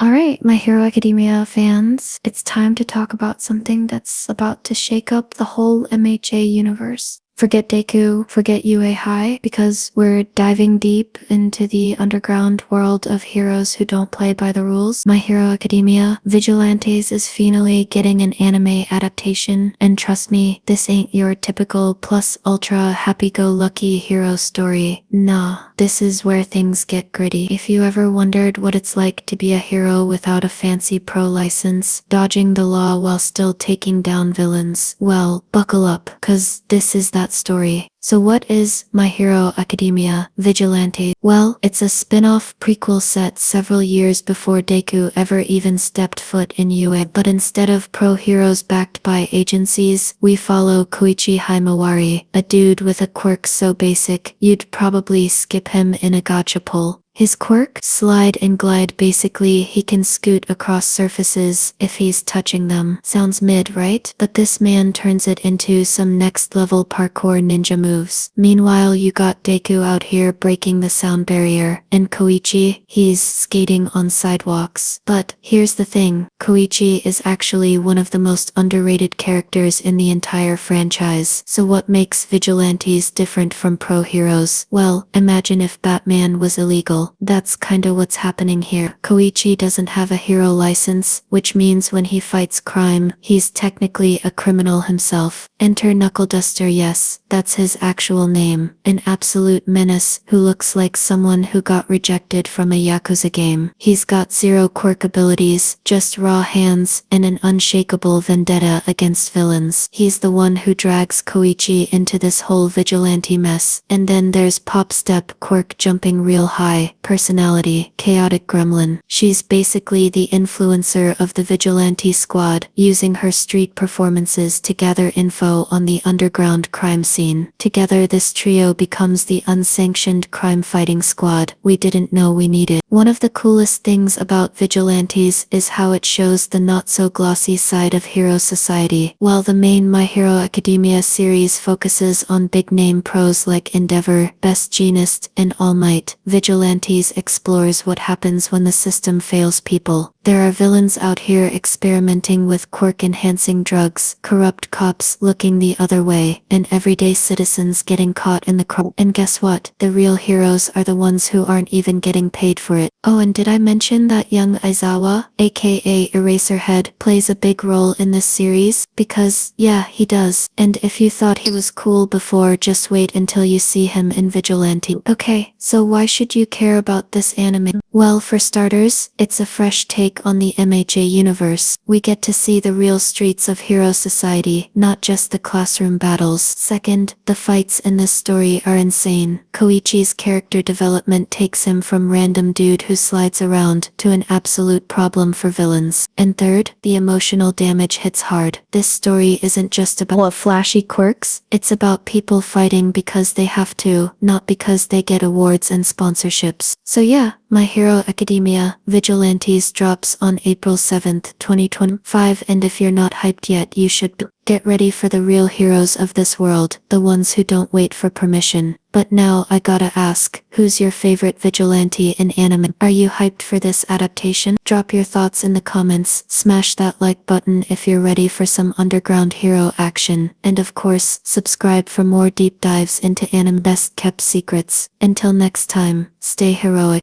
Alright, My Hero Academia fans, it's time to talk about something that's about to shake up the whole MHA universe. Forget Deku, forget UA High, because we're diving deep into the underground world of heroes who don't play by the rules. My Hero Academia, Vigilantes is finally getting an anime adaptation, and trust me, this ain't your typical plus ultra happy-go-lucky hero story. Nah, this is where things get gritty. If you ever wondered what it's like to be a hero without a fancy pro license, dodging the law while still taking down villains, well, buckle up, cause this is that story. So what is My Hero Academia, Vigilantes? Well, it's a spin-off prequel set several years before Deku ever even stepped foot in UA. But instead of pro heroes backed by agencies, we follow Koichi Himawari, a dude with a quirk so basic, you'd probably skip him in a gacha pull. His quirk? Slide and glide. Basically, he can scoot across surfaces if he's touching them. Sounds mid, right? But this man turns it into some next-level parkour ninja moves. Meanwhile, you got Deku out here breaking the sound barrier, and Koichi, he's skating on sidewalks. But here's the thing, Koichi is actually one of the most underrated characters in the entire franchise. So what makes Vigilantes different from pro heroes? Well, imagine if Batman was illegal. That's kinda what's happening here. Koichi doesn't have a hero license, which means when he fights crime, he's technically a criminal himself. Enter Knuckle Duster. Yes, that's his actual name. An absolute menace who looks like someone who got rejected from a Yakuza game. He's got zero quirk abilities, just raw hands, and an unshakable vendetta against villains. He's the one who drags Koichi into this whole vigilante mess. And then there's Pop Step, quirk jumping real high. Personality, chaotic gremlin. She's basically the influencer of the vigilante squad, using her street performances to gather info on the underground crime scene. Together, this trio becomes the unsanctioned crime-fighting squad we didn't know we needed. One of the coolest things about Vigilantes is how it shows the not-so-glossy side of hero society. While the main My Hero Academia series focuses on big-name pros like Endeavor, Best Jeanist, and All Might, Vigilantes explores what happens when the system fails people. There are villains out here experimenting with quirk-enhancing drugs, corrupt cops looking the other way, and everyday citizens getting caught in the crowd. And guess what? The real heroes are the ones who aren't even getting paid for it. Oh, and did I mention that young Aizawa, aka Eraserhead, plays a big role in this series? Because, yeah, he does. And if you thought he was cool before, just wait until you see him in Vigilante. Okay, so why should you care about this anime? Well, for starters, it's a fresh take on the MHA universe. We get to see the real streets of hero society, not just the classroom battles. Second, the fights in this story are insane. Koichi's character development takes him from random dude who slides around to an absolute problem for villains. And third, the emotional damage hits hard. This story isn't just about flashy quirks, it's about people fighting because they have to, not because they get awards and sponsorships. So yeah, My Hero Academia, Vigilantes drops on April 7th, 2025, and if you're not hyped yet, you should be. Get ready for the real heroes of this world, the ones who don't wait for permission. But now I gotta ask, who's your favorite vigilante in anime? Are you hyped for this adaptation? Drop your thoughts in the comments, smash that like button if you're ready for some underground hero action, and of course, subscribe for more deep dives into anime best kept secrets. Until next time, stay heroic.